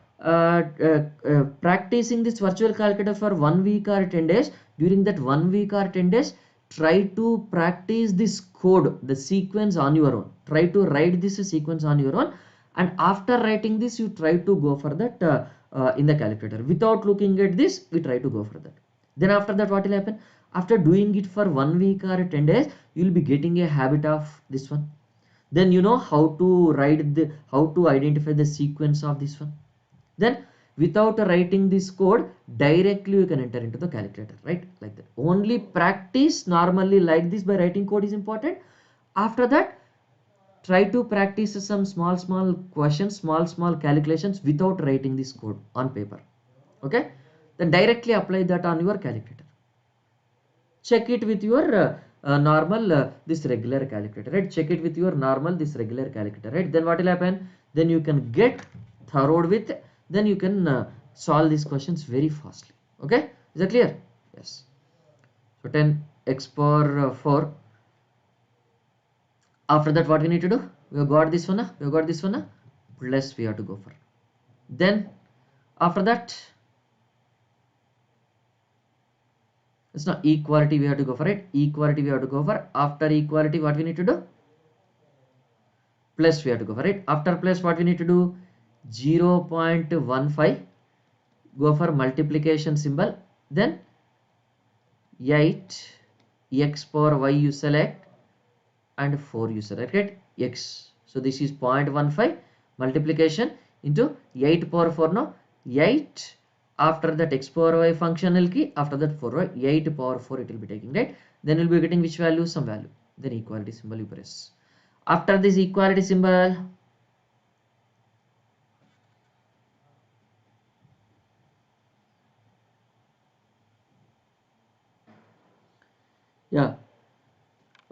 practicing this virtual calculator for 1 week or 10 days, during that 1 week or 10 days, try to practice this code, the sequence on your own. Try to write this sequence on your own, and after writing this you try to go for that in the calculator. Without looking at this, we try to go for that. Then after that, what will happen? After doing it for 1 week or 10 days, you will be getting a habit of this one. Then you know how to how to identify the sequence of this one. Then without writing this code, directly you can enter into the calculator, right? Like that. Only practice normally like this by writing code is important. After that, try to practice some small questions, small calculations without writing this code on paper. Okay, then directly apply that on your calculator. Check it with your normal this regular calculator, right? Check it with your normal this regular calculator, right? Then what will happen? Then you can get thorough with, then you can solve these questions very fastly. Okay, is that clear? Yes. So 10x power 4. After that, what we need to do? We have got this one, we have got this one, plus we have to go for. Then after that, it's not equality, we have to go for it. Equality we have to go for. After equality, what we need to do? Plus we have to go for it. After plus, what we need to do? 0.15. Go for multiplication symbol. Then 8 x power y you select, and 4 you select, right? X. So this is 0.15 multiplication into 8 power 4. No, 8. After that x power y functional key, after that 4y, 8 power 4 it will be taking, right? Then we'll be getting which value? Some value. Then equality symbol you press. After this equality symbol, yeah,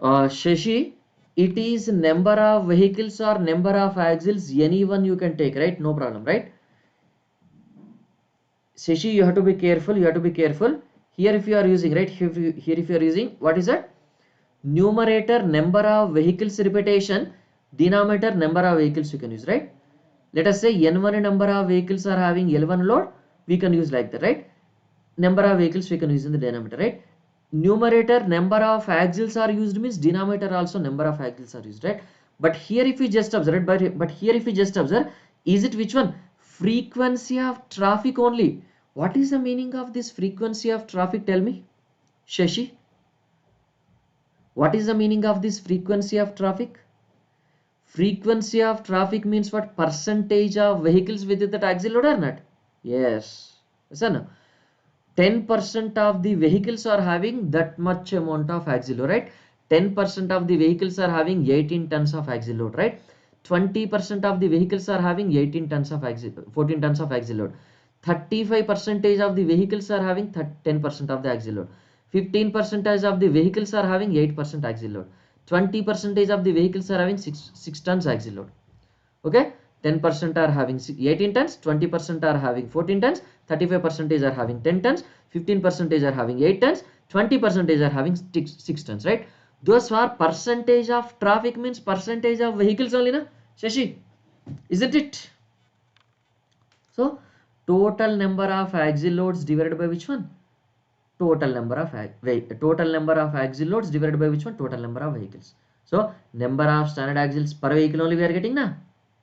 Shashi, it is number of vehicles or number of axles, anyone you can take, right? No problem, right? Shashi, you have to be careful, you have to be careful. Here if you are using, right, here if you are using, what is that? Numerator number of vehicles repetition, denominator number of vehicles you can use, right? Let us say n1 number of vehicles are having L1 load, we can use like that, right? Number of vehicles we can use in the denominator, right? Numerator number of axles are used means denominator also number of axles are used, right? But here if we just observe, but here if we just observe, is it which one? Frequency of traffic only. What is the meaning of this frequency of traffic? Tell me, Shashi. What is the meaning of this frequency of traffic? Frequency of traffic means what? Percentage of vehicles with that axle load or not? Yes. Yes or no? 10% of the vehicles are having that much amount of axle load, right? 10% of the vehicles are having 18 tons of axle load, right? 20% of the vehicles are having 18 tons of axle, 14 tons of axle load. 35% of the vehicles are having 10% of the axle load. 15% of the vehicles are having 8% axle load. 20% of the vehicles are having 6 tons axle load. Okay, 10% are having 18 tons, 20% are having 14 tons, 35% are having 10 tons, 15% are having 8 tons, 20% are having 6 tons, right? Those are percentage of traffic, means percentage of vehicles only, na Shashi, isn't it? So total number of axle loads divided by which one? Total number of axle loads divided by which one? Total number of vehicles. So number of standard axles per vehicle only we are getting, na?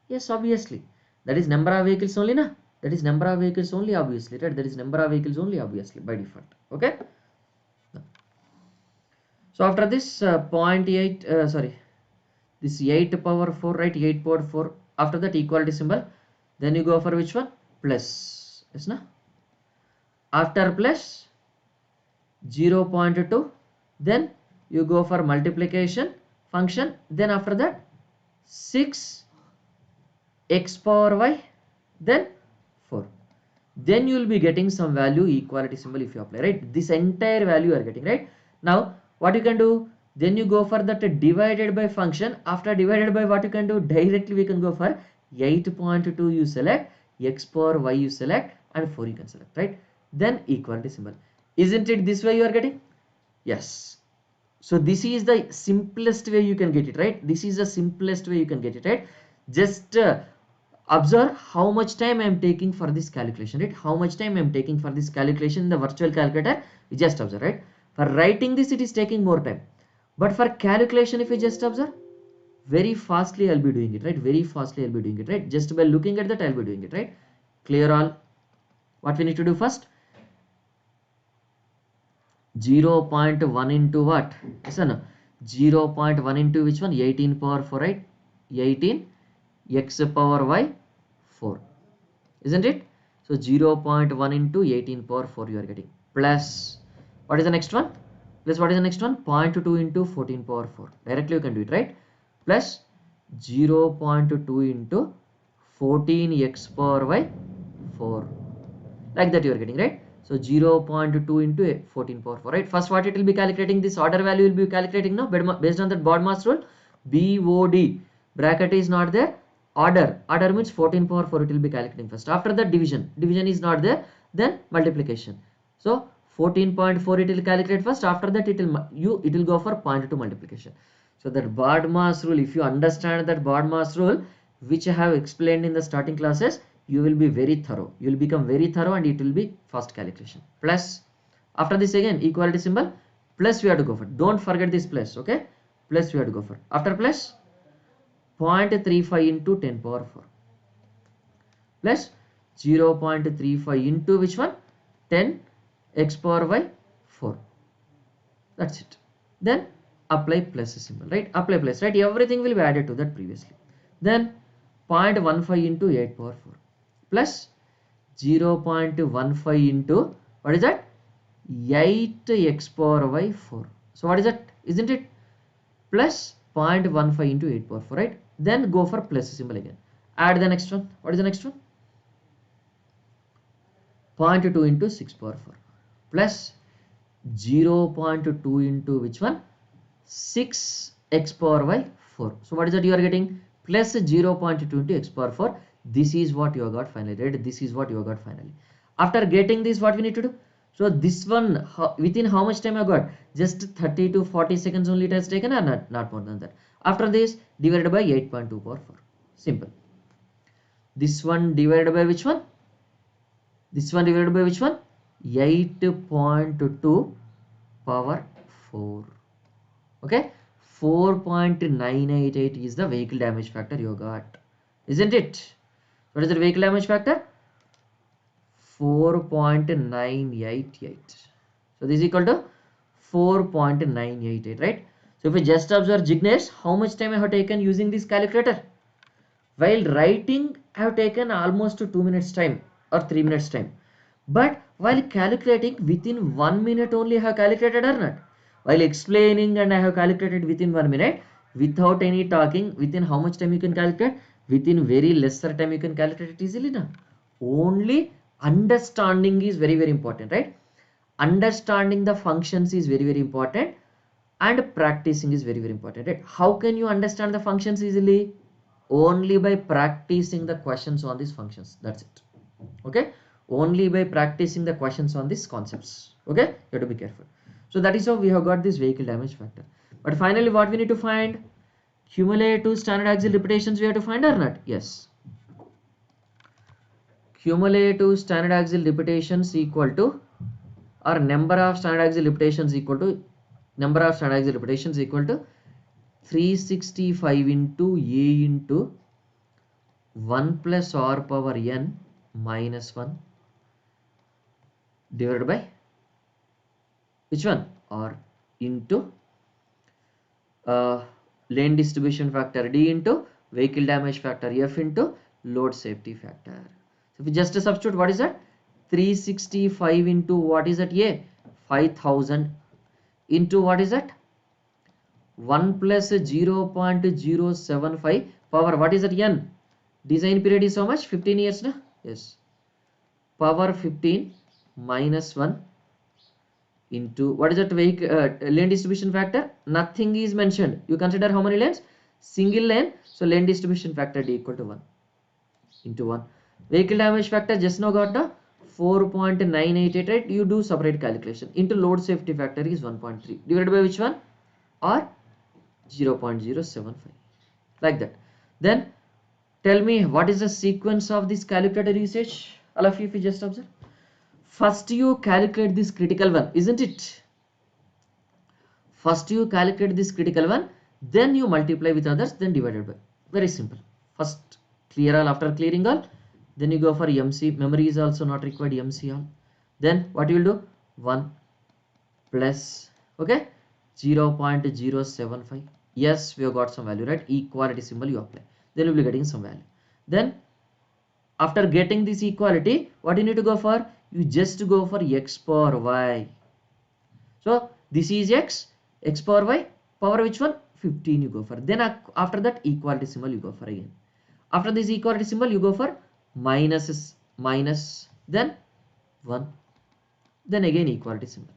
Yes, obviously. That is number of vehicles only, na? That is number of vehicles only, obviously, right? That is number of vehicles only, obviously, by default. Okay. So after this 0.8, sorry, this 8 power 4, right? 8 power 4. After that equality symbol, then you go for which one? Plus. Yes, na? After plus 0.2, then you go for multiplication function, then after that 6 x power y, then 4, then you will be getting some value, equality symbol if you apply, right? This entire value you are getting, right? Now what you can do, then you go for that divided by function. After divided by, what you can do, directly we can go for 8.2 you select, x power y you select, and 4 you can select, right? Then equality symbol. Isn't it this way you are getting? Yes. So this is the simplest way you can get it, right? This is the simplest way you can get it, right? Just observe how much time I am taking for this calculation, right? How much time I am taking for this calculation in the virtual calculator. You just observe, right? For writing this, it is taking more time. But for calculation, if you just observe, very fastly I'll be doing it, right? Very fastly I'll be doing it, right? Just by looking at that, I'll be doing it, right? Clear all? What we need to do first? 0.1 into what? Yes or no? 0.1 into which one? 18 power 4, right? 18 x power y 4, isn't it? So 0.1 into 18 power 4 you are getting, plus what is the next one? Plus what is the next one? 0.2 into 14 power 4. Directly you can do it, right? Plus 0.2 into 14x power y 4, like that you are getting, right? So 0.2 into 14 power 4, right? First what it will be calculating, this order value will be calculating now based on that BOD mass rule. BOD bracket is not there, order means 14 power 4 it will be calculating first. After that division is not there, then multiplication. So 14.4 it will calculate first, after that it will go for 0.2 multiplication. So that BOD mass rule, if you understand that BOD mass rule which I have explained in the starting classes, you will be very thorough. You will become very thorough and it will be fast calculation. Plus after this again equality symbol, plus we have to go for, don't forget this plus, okay? Plus we have to go for, after plus 0.35 into 10 power 4 plus 0.35 into which one? 10 x power y 4. That's it. Then apply plus symbol, right? Apply plus, right? Everything will be added to that previously. Then 0.15 into 8 power 4 plus 0.15 into, what is that? 8x power y 4. So what is that? Isn't it? Plus 0.15 into 8 power 4, right? Then go for plus symbol again. Add the next one. What is the next one? 0.2 into 6 power 4 plus 0.2 into which one? 6x power y 4. So what is that you are getting? Plus 0.2 into x power 4. This is what you have got finally, right? This is what you have got finally. After getting this, what we need to do? So this one, within how much time I got? Just 30 to 40 seconds only it has taken, or not more than that. After this, divided by 8.2 power 4. Simple. This one divided by which one? This one divided by which one? 8.2 power 4. Okay, 4.988 is the vehicle damage factor you got, isn't it? What is the vehicle damage factor? 4.988. So this is equal to 4.988, right? So if we just observe Jignesh, how much time I have taken using this calculator? While writing, I have taken almost 2 minutes time or 3 minutes time. But while calculating, within 1 minute only I have calculated or not? While explaining and I have calculated within 1 minute without any talking. Within how much time you can calculate? Within very lesser time you can calculate it easily now. Only understanding is very important, right? understanding the functions is very important, and practicing is very important, right? How can you understand the functions easily? Only by practicing the questions on these functions. That's it. Okay, only by practicing the questions on these concepts. Okay, you have to be careful. So that is how we have got this vehicle damage factor. But finally what we need to find? Cumulative standard axle repetitions we have to find or not? Yes. Cumulative standard axle repetitions equal to, or number of standard axle repetitions equal to, number of standard axle repetitions equal to 365 into A into 1 plus r power n minus 1 divided by which one? R into lane distribution factor D into vehicle damage factor F into load safety factor. So if we just substitute, what is that? 365 into what is that? A 5000 into what is that? 1 plus 0.075 power, what is that? N. Design period is how much? 15 years, na? Yes. Power 15 minus 1 into what is that? Vehicle lane distribution factor? Nothing is mentioned. You consider how many lanes? Single lane. So lane distribution factor D equal to 1 into 1. Vehicle damage factor just now got the 4.988, right? You do separate calculation. Into load safety factor is 1.3 divided by which one? Or 0.075, like that. Then tell me what is the sequence of this calculator usage. All of you, if you just observe, first you calculate this critical one, isn't it? First you calculate this critical one, then you multiply with others, then divided by. Very simple. First clear all. After clearing all, then you go for MC. Memory is also not required. MC all. Then what you will do? 1 plus, okay, 0.075. Yes, we have got some value, right? Equality symbol you apply, then you will be getting some value. Then after getting this equality, what you need to go for? You just go for x power y. So this is x power y, power which one? 15 you go for. Then after that equality symbol you go for again. After this equality symbol you go for minus, then 1, then again equality symbol.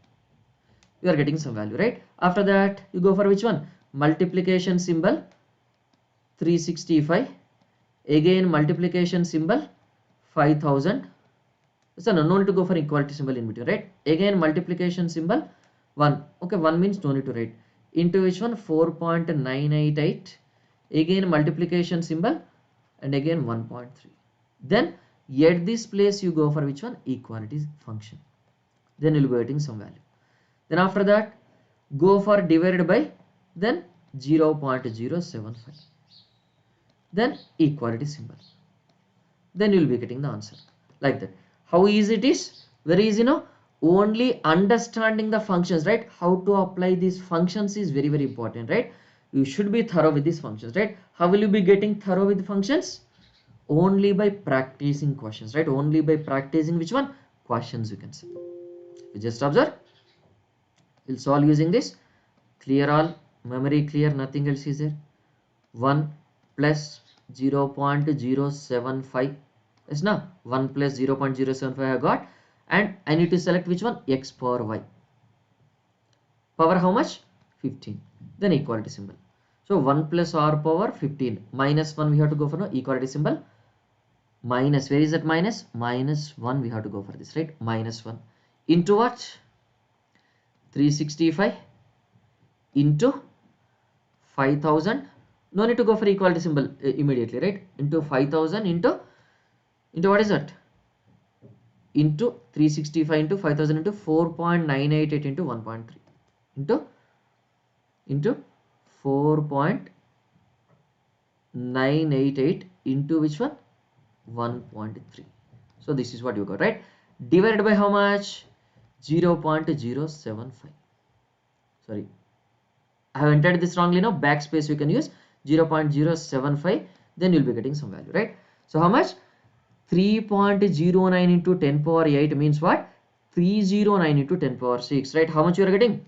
You are getting some value, right? After that you go for which one? Multiplication symbol 365, again multiplication symbol 5000. So no need to go for equality symbol in between, right? Again multiplication symbol 1. Okay, 1 means no need to write. Into which one? 4.988. Again multiplication symbol and again 1.3. Then at this place you go for which one? Equality function. Then you will be getting some value. Then after that go for divided by, then 0.075. Then equality symbol. Then you will be getting the answer, like that. How easy it is? Very easy, no? Only understanding the functions, right? How to apply these functions is very important, right? You should be thorough with these functions, right? How will you be getting thorough with functions? Only by practicing questions, right? Only by practicing which one? Questions, you can say. You just observe. We'll solve using this. Clear all. Memory clear. Nothing else is there. 1 plus 0.075. Yes, now 1 plus 0.075 I got, and I need to select which one? X power y. Power how much? 15. Then equality symbol. So 1 plus r power 15 minus 1 we have to go for no equality symbol. Minus, where is that minus? Minus 1 we have to go for this, right? Minus 1 into what? 365 into 5000. No need to go for equality symbol immediately, right? Into 5000 into what is that? Into 365 into 5000 into 4.988 into 1.3 into 4.988 into which one? 1.3. So this is what you got, right? Divided by how much? 0.075. Sorry, I have entered this wrongly. Now backspace you can use. 0.075. Then you'll be getting some value, right? So how much? 3.09 into 10 power 8 means what? 309 into 10 power 6, right? How much you are getting?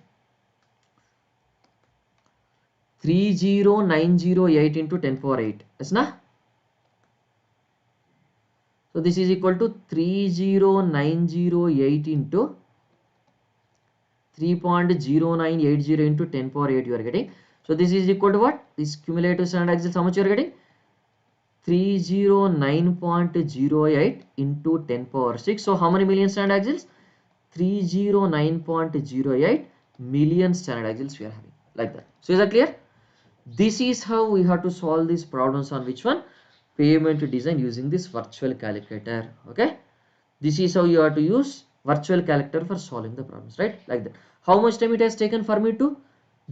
30908 into 10 power 8. Yes, na? So this is equal to 30908 into 3.0980 into 10 power 8 you are getting. So this is equal to what? This cumulative standard axis, how much you are getting? 309.08 into 10 power 6. So how many million standard axles? 309.08 million standard axles we are having, like that. So is that clear? This is how we have to solve these problems on which one? Pavement design using this virtual calculator. Okay, this is how you have to use virtual calculator for solving the problems, right? Like that. How much time it has taken for me to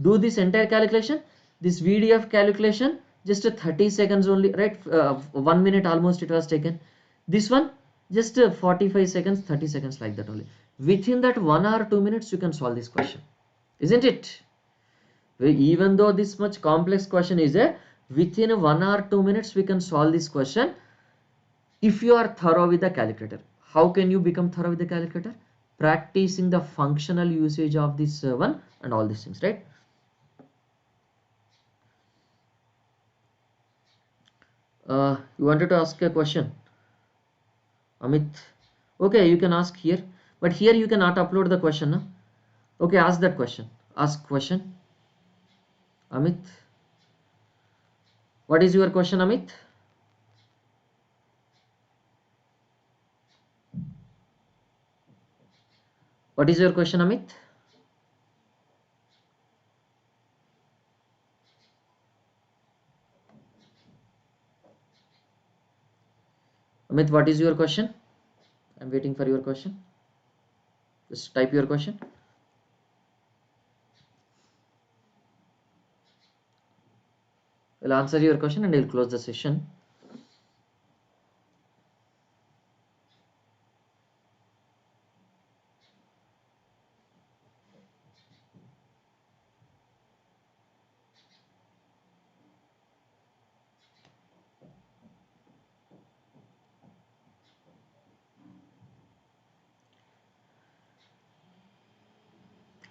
do this entire calculation? This VDF calculation just 30 seconds only, right? 1 minute almost it was taken. This one just 45 seconds, 30 seconds, like that only. Within that 1 or 2 minutes you can solve this question, isn't it? Even though this much complex question is there, within 1 or 2 minutes we can solve this question if you are thorough with the calculator. How can you become thorough with the calculator? Practicing the functional usage of this one and all these things, right? You wanted to ask a question, Amit? Okay, you can ask here, but here you cannot upload the question, no? Okay, ask that question. Ask question, Amit. What is your question, Amit? What is your question, Amit? Amit, what is your question? I'm waiting for your question. Just type your question. I'll answer your question and I'll close the session.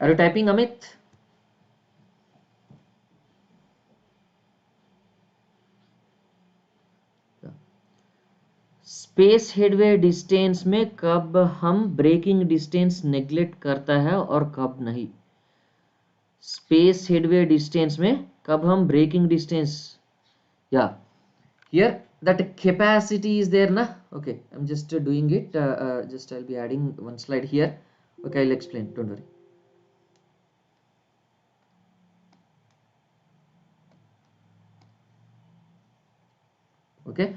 Are you typing, Amit? Space headway distance में कब हम breaking distance neglect करता है और कब नहीं? Space headway distance में कब हम ब्रेकिंग डिस्टेंस, या here that capacity is there na. Okay, I'm just doing it, just I'll be adding one slide here. Okay, I'll explain, don't worry. Okay,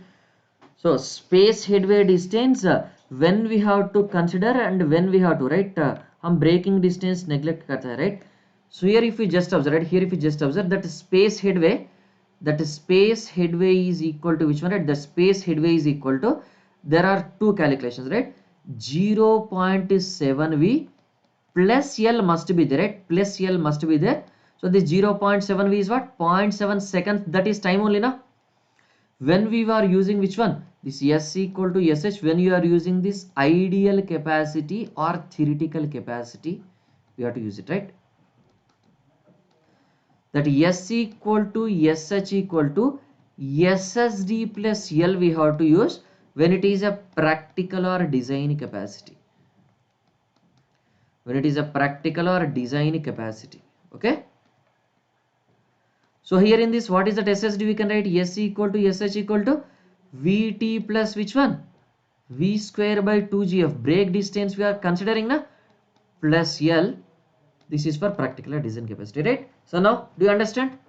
so space headway distance, when we have to consider and when we have to, right? हम braking distance neglect करता है, right? So here if we just observe, right? Here if we just observe that space headway is equal to which one, right? The space headway is equal to, there are two calculations, right? 0.7v plus L must be there, right? Plus L must be there. So this 0.7v is what? 0.7 seconds, that is time only now. When we were using which one, this S equal to SH, when you are using this ideal capacity or theoretical capacity, we have to use it, right? That S equal to SH equal to SSD plus L we have to use when it is a practical or design capacity. When it is a practical or design capacity, okay? So here in this, what is that SSD? We can write S equal to SH equal to VT plus which one? V square by 2GF. Break distance we are considering na, plus L. This is for practical or design capacity, right? So now, do you understand?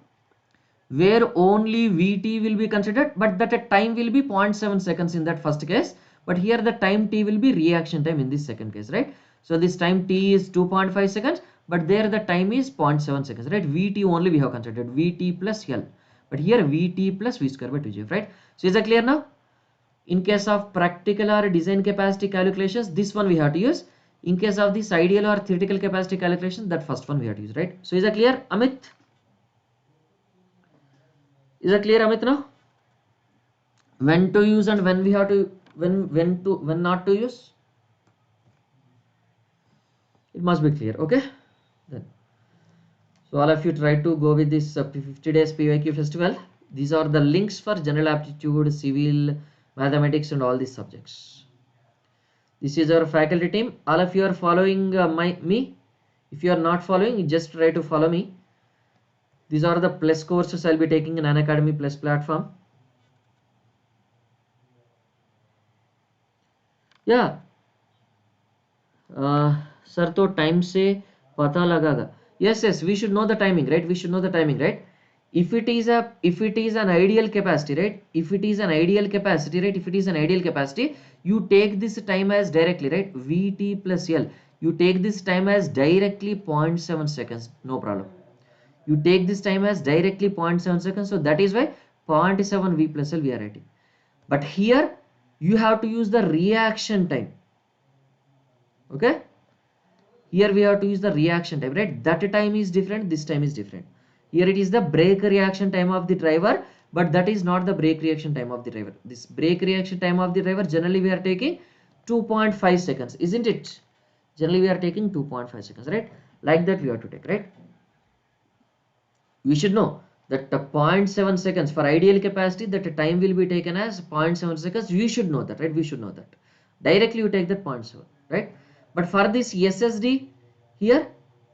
Where only VT will be considered, but that time will be 0.7 seconds in that first case. But here the time T will be reaction time in this second case, right? So this time T is 2.5 seconds. But there the time is 0.7 seconds, right? VT only we have considered, VT plus L. But here VT plus V square by 2GF, right? So is that clear now? In case of practical or design capacity calculations, this one we have to use. In case of this ideal or theoretical capacity calculation, that first one we have to use, right? So is that clear, Amit? Is that clear, Amit, now? When to use and when we have to, when not to use? It must be clear, okay? Then. So all of you try to go with this 50 days PYQ festival. These are the links for general aptitude, civil, mathematics and all these subjects. This is our faculty team. All of you are following me If you are not following, you just try to follow me. These are the plus courses I'll be taking in Unacademy Plus platform. Yeah, sir, तो time से पता लगागा. Yes, we should know the timing, right? We should know the timing, right? If it is an ideal capacity, right? If it is an ideal capacity, right? If it is an ideal capacity, you take this time as directly, right? Vt plus L. You take this time as directly 0.7 seconds, no problem. You take this time as directly 0.7 seconds, so that is why 0.7 V plus L we are writing. But here you have to use the reaction time. Okay, here we have to use the reaction time, right? That time is different, this time is different. Here it is the brake reaction time of the driver, but that is not the brake reaction time of the driver. This brake reaction time of the driver, generally we are taking 2.5 seconds, isn't it? Generally we are taking 2.5 seconds, right? Like that we have to take, right? We should know that the 0.7 seconds for ideal capacity, that the time will be taken as 0.7 seconds. We should know that, right? We should know that. Directly you take that 0.7, right? But for this SSD here,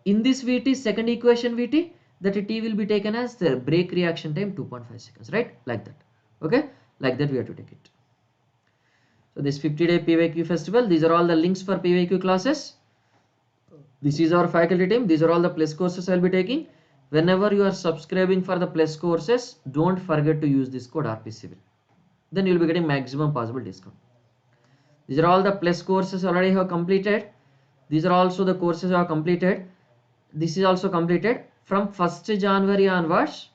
in this VT, second equation VT, that T will be taken as the brake reaction time 2.5 seconds, right? Like that. Okay, like that we have to take it. So this 50-day PYQ festival, these are all the links for PYQ classes. This is our faculty team. These are all the plus courses I'll be taking. Whenever you are subscribing for the plus courses, don't forget to use this code RPCivil. Then you'll be getting maximum possible discount. These are all the plus courses already have completed. These are also the courses I have completed. This is also completed. From 1st January onwards,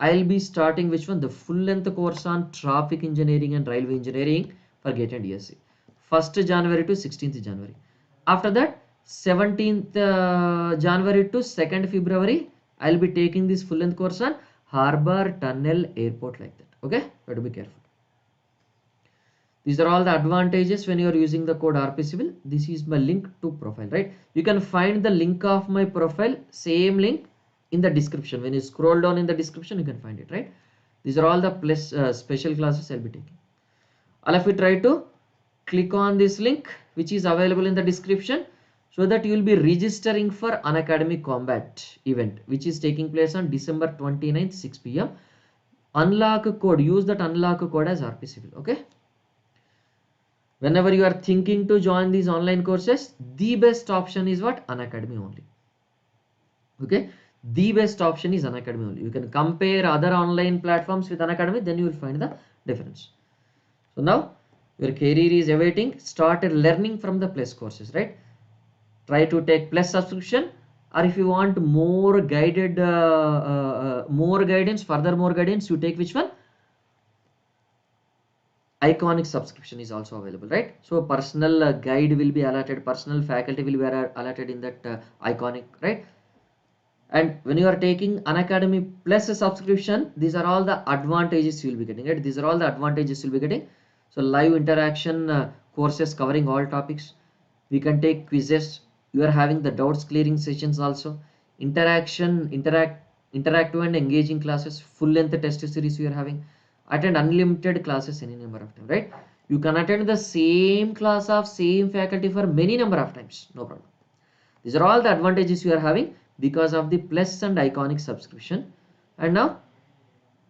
I'll be starting which one? The full length course on traffic engineering and railway engineering for GATE and ESE. 1st January to 16th January. After that, 17th January to 2nd February, I'll be taking this full length course on harbor, tunnel, airport, like that. Okay, you have to be careful. These are all the advantages when you are using the code RPCivil. This is my link to profile, right? You can find the link of my profile, same link in the description. When you scroll down in the description, you can find it, right? These are all the plus special classes I'll be taking. All of you try to click on this link which is available in the description, so that you will be registering for Unacademy Combat event which is taking place on December 29th 6 p.m. Unlock code, use that unlock code as RPCivil. Okay, whenever you are thinking to join these online courses, the best option is what? Unacademy only. Okay, the best option is Unacademy only. You can compare other online platforms with Unacademy, then you will find the difference. So now your career is awaiting. Start learning from the plus courses, right? Try to take plus subscription, or if you want more guided more guidance, further more guidance, you take which one? Iconic subscription is also available, right? So personal guide will be allotted, personal faculty will be allotted in that iconic, right? And when you are taking Unacademy Plus subscription, these are all the advantages you will be getting, right? These are all the advantages you'll be getting. So live interaction courses covering all topics. We can take quizzes. You are having the doubts clearing sessions also. Interactive and engaging classes. Full length test series you are having. Attend unlimited classes any number of times, right? You can attend the same class of same faculty for many number of times. No problem. These are all the advantages you are having because of the plus and iconic subscription. And now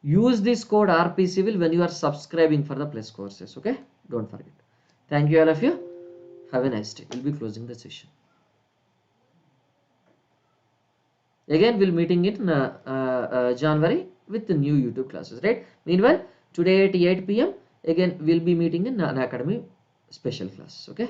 use this code RPCivil when you are subscribing for the plus courses. Okay, don't forget. Thank you all of you. Have a nice day. We'll be closing the session. Again, we'll meeting in January with the new YouTube classes, right? Meanwhile, today at 8 p.m. again we'll be meeting in Unacademy special class. Okay.